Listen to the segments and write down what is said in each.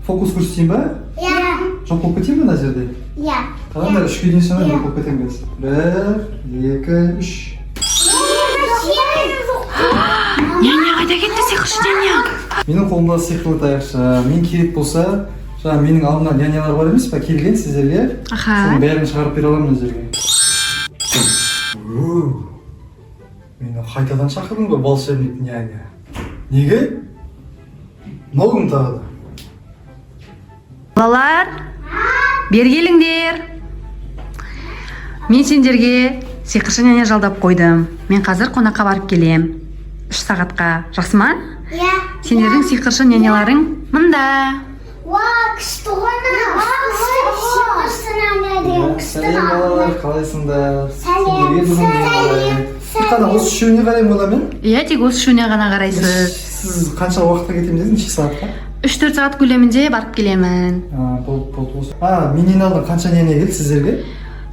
Fokus көрсетейін ба? Иә. Жоқ болып кетейін ба мына жерде? Иә. Қараңдар, үшке дейін санап жоқ болып кетемін қазір. 1, 2, 3. Няня қайда кетті, сиқыршы няня? Менің қолымда сиқырлы таяқша. Мен керек болса, жаңа менің алдымда нянялар бар емес па, келген сіздерге. Соның бәрін шығарып бере аламын өздерге. Мені қайтадан шақырдың ба, волшебник няня? Неге? Мынау кім тағы да? Балалар, бері келіңдер. Мен сендерге сиқыршы няня жалдап қойдым. Мен қазір қонаққа барып келем. 3 сағатқа. Жақсы ма? Иә. Сендердің сиқыршы няняларың мында. Күшті ғана. Сәлем балалар, қалайсыңдар? Сәлем. Тек қана осы үшеуіне қараймын ода мен? Иә, тек осы үшеуіне ғана қарайсыз. Сіз қанша уақытқа кетемін дедіңіз, неше сағатқа? 3-4 сағат көлемінде барып келемін. Болды. Менен алдын қанша няня келді сіздерге?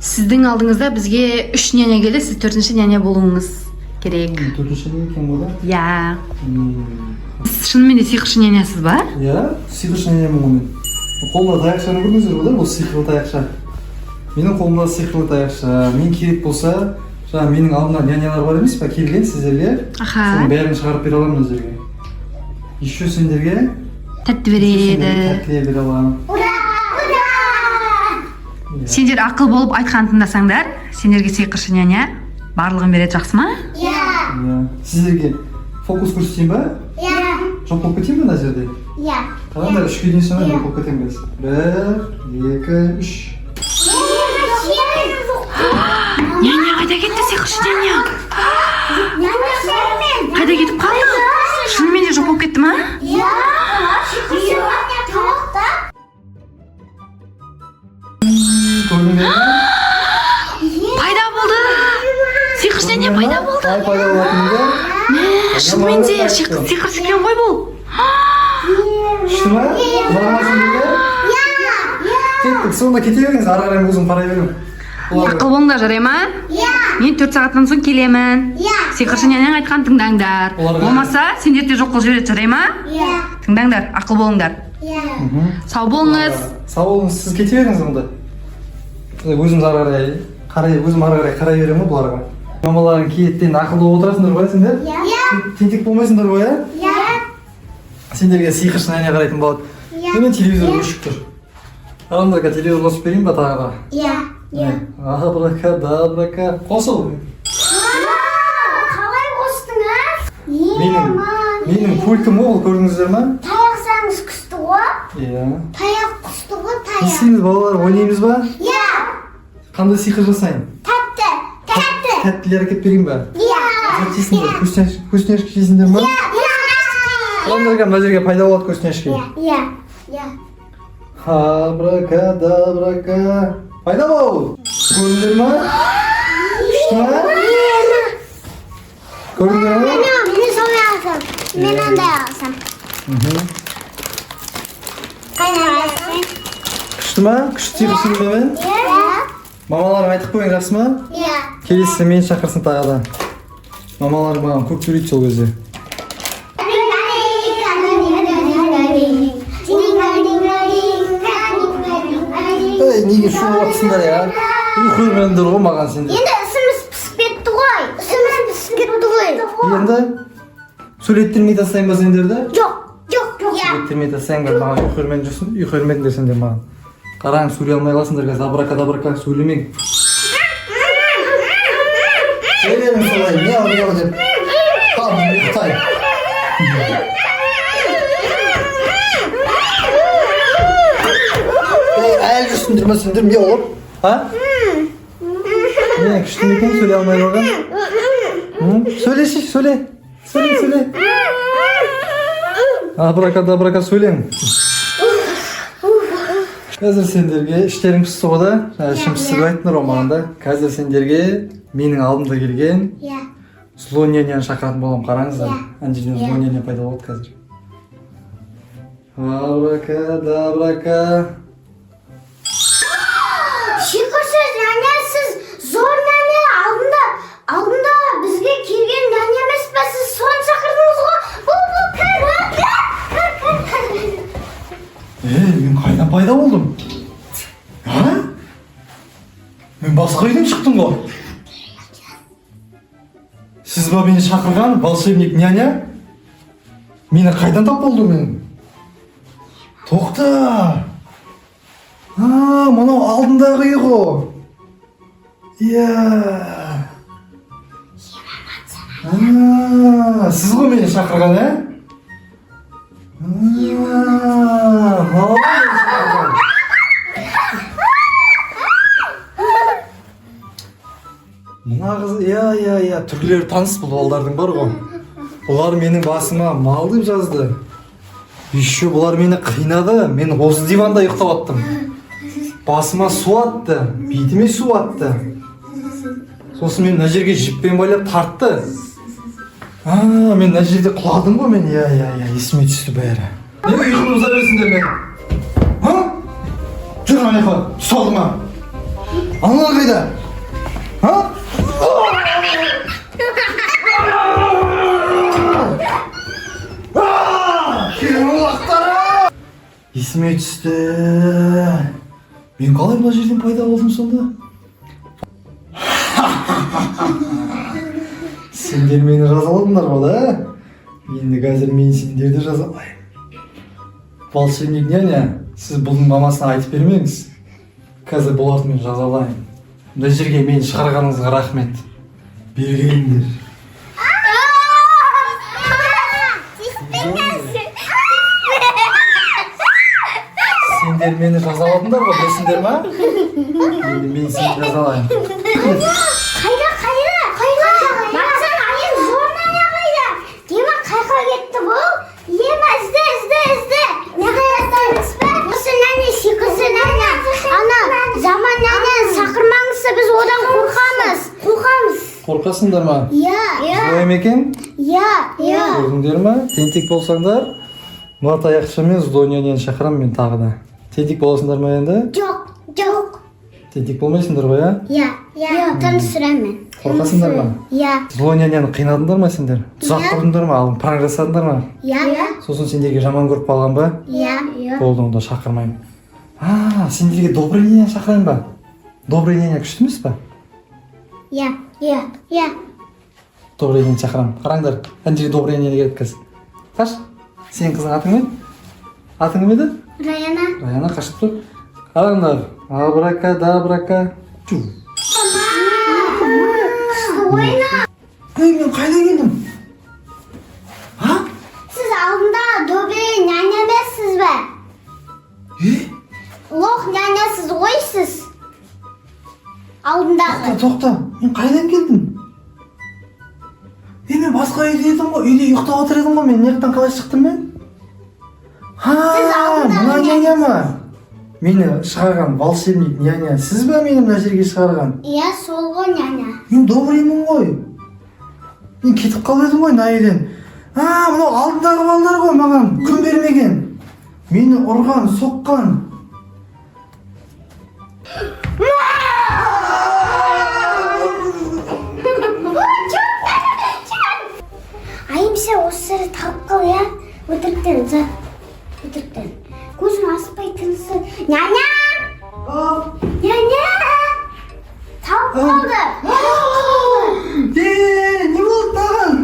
Сіздің алдыңызда бізге 3 няня келді, сіз 4-ші няня болуыңыз керек. 4-ші няня екен бұл да? Иә. Сіз шынымен де сиқыршы нянясыз ба? Иә, сиқыршы нянямын ғой мен. Қолымда таяқшаны көрдіңіздер ғой да, бұл сиқырлы таяқша. Менің қолымда сиқырлы таяқша. Мен керек болса, жаңа менің алдымда нянялар бар емес па, келген сіздерге. Соның бәрін шығарып бере аламын өздерге. Еще сендерге тәтті береді. Тәттілер бере аламын. Сендер ақыл болып айтқанын тыңдасаңдар, сендерге сиқыршы няня барлығын береді, жақсы ма? Иә. Сіздерге фокус көрсетейін ба? Иә. Жоқ болып кетейін ба мына жерде? Иә. Қараңдар, үшке дейін санап жоқ болып кетемін қазір. 1, 2, 3. Няня қайда кетті, сиқыршы няня? Қайда кетіп қалды? Шынымен де жоқ болып кетті ма? Иә. Сиқыршы няня тамақта. Көрдіңдер ме? Пайда болды. Сиқыршы няня пайда болды. Қалай пайда болатыныңды? Шынымен де сиқыршы екен ғой бұл. Күшті ма? Ұнамасын деге? Кеттік, сонда кете беріңіз, ары қарай өзім қарай беремін. Ақыл болыңдар, жарай ма? Мен 4 сағаттан соң келемін. Сиқыршы няняң айтқанын тыңдаңдар. Болмаса, сендер де жоқ қылып жібереді, жарай ма? Тыңдаңдар, ақыл болыңдар. Сау болыңыз. Сау болыңыз, сіз кете беріңіз онда. Өзім ары қарай қарай беремін ғой бұларға. Мамаларың киеттен ақылды болып отырасыңдар ғой сендер? Тентек болмайсыңдар ғой, сендерге сиқыршы няня қарайтын болады. Мен телевизор өшіп тұр. Адамдарға телевизор қосып берейін ба тағы да? Абракадабрака. Қосыл. Қалай қостыңыз? Менің пультім ол, көрдіңіздер ма? Таяқсаңыз күшті ғой? Иә. Таяқ күшті ғой, Не таяқ. істейміз балалар, ойнаймыз ба? Иә. Қандай сиқыр жасайын? Тәтті. Тәттілер әкеп берейін ба? Иә. Вкусняшки жейсіңдер ма? Адамдарға мына жерге пайда болады вкусняшки. Иә. Абракадабрака. Пайда бол! Көрдіңдер ма? Күшті ма? Көрдіңдер ма? Мен солай алсам. Мен андай алсам. Күшті ма? Күшті сиқыршымын ба мен? Иә. Мамаларың айтып қойың, жақсы ма? Иә. Келесі мені шақырсын тағы да. Мамаларың маған көп сөйлейді сол кезде. Неге шуып атсыңдар я? Ұйқырмендер ғой маған сендер. Енді ісіміз пісіп кетті ғой. Енді сөйлеттірмей тастайын ба сендерді? Жоқ. Сөйлеттірмей тастайыңдар маған ұйқырмен жүрсін. Ұйқырмендер сендер маған. Қараң, сөйлей алмай қаласыңдар қазір. Абракадабрака сөйлемең. Сөйлемін солай, не ал деп. Қалды, ұйықтай. Әйел жүрсіңдер ме сендер, не олып? Не, күшті ме екен, сөйлей алмай қалған? Сөйлеші, сөйле. Абракадабрака сөйлең. Қазір сендерге іштерің пісті ғой да, ішім пісті деп айттыңдар ғой маған да. Қазір сендерге менің алдымда келген зло няняны шақыратын боламын, қараңыздар. Ана жерден зло няня пайда болды қазір. Абракадабрака. Сиқыршы няня, сіз зор няня алдында бізге келген няня емес пе? Сіз соны шақырдыңыз ғой? Бұл кір. Мен қайдан пайда болдым? Мен басқа үйден шықтым ғой. Сіз ба мені шақырған волшебник няня? Мені қайдан тап болды мен? Тоқта! Мынау алдындағы үй ғой. Сіз ғой мені шақырған, Мына қыз, түрлері таныс бұл балдардың бар ғой. Бұлар менің басыма мал деп жазды. Еще бұлар мені қинады, мен осы диванда ұйықтап аттым. Басыма су атты, бетіме су атты. Сосын мен мына жерге жіппен байлап тартты. Мен мына жерде құладым ғой мен, есіме түсті бәрі. Неге үйімді ұза берсіңдер мен? Жүр анайқа, түс алдыма. Аналар қайда? Есіме түсті. Мен қалай бұл жерден пайда болдым сонда? Сендер мені жазаладыңдар ғой, да? Енді қазір мен сендерді жазалайым. Волшебник няня, сіз бұның мамасына айтып бермеңіз. Қазір бұларды мен жазалайым. Мына жерге мені шығарғаныңызға рахмет. Бері келіңдер. Сендер мені жазаладыңдар ғой, білесіңдер ма? Енді мен сені жазалайым. Қайда? Бақсан айын зорнана қайда? Дема қайқа кетті бұл? Ема ізді. Не қайраттаймыз ба? Осы нәне сиқызы нәне. Ана заман нәнені сақырмаңызса біз одан қорқамыз. Қорқасыңдар ма? Солай ма екен? Көрдіңдер ма? Тентек болсаңдар, мына таяқшамен злой нянені шақырам мен тағы да. Тентек боласыңдар ма енді? Жоқ. Тентек болмайсыңдар ғой, Тыныш сүремін. Қорқасыңдар ма? Злой няняны қинадыңдар ма сендер? Тұзақ құрдыңдар ма? Алың пранк жасадыңдар ма? Сосын сендерге жаман көріп қалған ба? Болды, онда шақырмаймын. Сендерге добрый няня шақырайын ба? Добрый няня күшті емес па? Добрый няня шақырам. Қараңдар, ана жерге добрый няня келіп қазір. Қаш, сенің қызың атың не? Атың кім еді? Раяна, қашып тұр. Қараңдар, абракадабрака. Мен қайда келдім? Сіз алдында добрый няня емессіз бе? Лох нянясыз ғой сіз. Алдындағы. Тоқта, мен қайдан келдім? Мен басқа үйде едім ғой, үйде ұйықтап отыр едім ғой, мен неріктен қалай шықтым мен? Мына няня ма? Мені шығарған волшебник няня, сіз бе мені мына жерге шығарған? Сол ғой няня. Мен добрыймын ғой. Мен кетіп қалып едім ғой мына үйден. Мынау алдындағы балдар ғой маған күн бермеген. Мені ұрған, соққан. Айымша осы сірі тауып қал, өтіріктен. Көзін аспай тынысы. Няня! Тауып қалды. Не болды маған?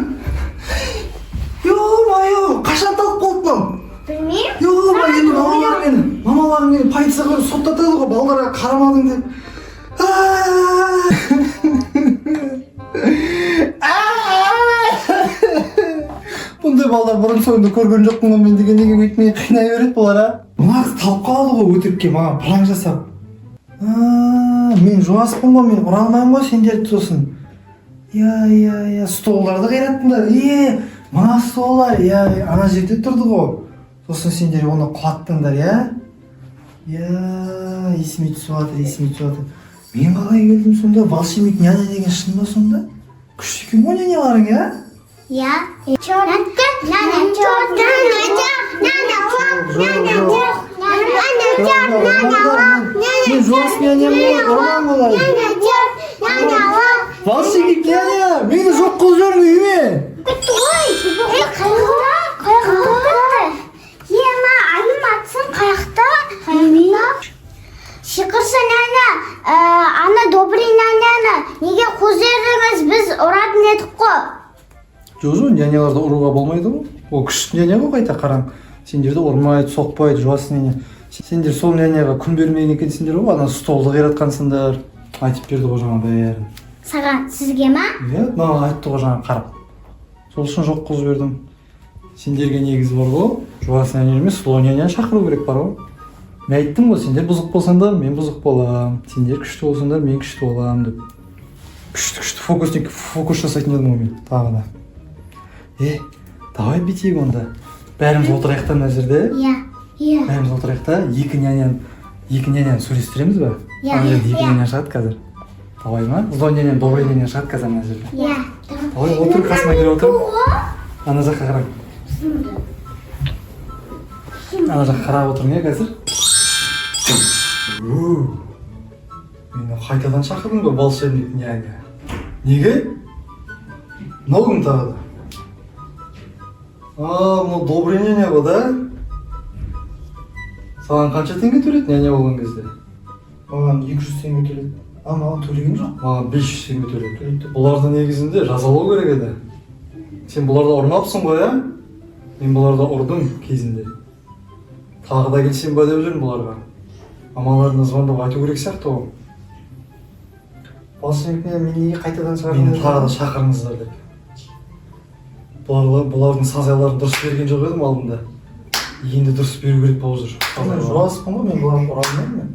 Йо-майо, қашан тауып қалды? Білмеймін. Мамаларым мені полицияға беріп соттатады ғой, балдарға қарамадың деп. Бұндай балдар бұрын соңды көрген жоқпын ғой, мен деген неге өйтмей қинай береді бұлар, Мына қыз тауып қалды ғой өтірікке маған пранк жасап. Мен жуаспын ғой, мен ұра алмаймын ғой сендерді сосын. Столдарды қираттыңдар. Мына столдар, ана жерде тұрды ғой. Сосын сендер оны құлаттыңдар, есіме түсіп жатыр. Мен қалай келдім сонда? Волшебник няня деген шын ба сонда? Күшті екен ғой няняларың, Мен жуас няням ғой, ұрған болай. Волшебник няня, мені жоқ қылып жүрің үйіме. Қайықта? Ема, айым атсын қайықта. Жо, няняларды ұруға болмайды ғой. Ол күшті няня ғой қайта қараң. Сендерді ұрмайды, соқпайды, жуас няня. Сендер сол няняға күн бермеген екенсіңдер ғой, ана столды қиратқансыңдар. Айтып берді ғой жаңа бәрін. Саған, сізге ма? Иә, маған айтты ғой жаңа қарап. Сол үшін жоқ қылып жібердім. Сендерге негізі бар ғой, жуас няня емес, сұлу няняны шақыру керек бар ғой. Мен айттым ғой, сендер бұзық болсаңдар, мен бұзық болам. Сендер күшті болсаңдар, мен күшті болам деп. Күшті фокус жасайтын едім ғой мен, тағы да. Давай бүйтейік онда. Бәріміз отырайық та мына жерде. Иә. Бәріміз отырайық та, екі няняны сөйлестіреміз ба? Ана жерде екі няня шығады қазір. Давай ма? Злой няня, добрый няня шығады қазір ана жерде. Иә. Давай отыр, қасыма келіп отыр. Ана жаққа қараң. Ана жаққа қарап отырың иә қазір. Мені қайтадан шақырдың ба волшебник няня? Неге? Мынау кім тағы да? Мынау добрый няня ғой да? Саған қанша теңге төледі няня болған кезде? Маған 200 теңге төледі. Маған төлеген жоқ. Маған 500 теңге төледі. Бұларды негізінде жазалау керек еді. Сен бұларды ұрмапсың ғой, ә? Мен бұларды ұрдым кезінде. Тағы да келсем ба деп жүрмін бұларға. Мамаларына звондап айту керек сияқты ғой. Волшебник мен неге қайтадан шақырдыңыз? Мені тағы да шақырыңыздар деп. Бұлардың сазайларын дұрыс берген жоқ едім алдында. Енді дұрыс беру керек болып жүр. Жуаспын ғой, мен бұларды ұра алмаймын.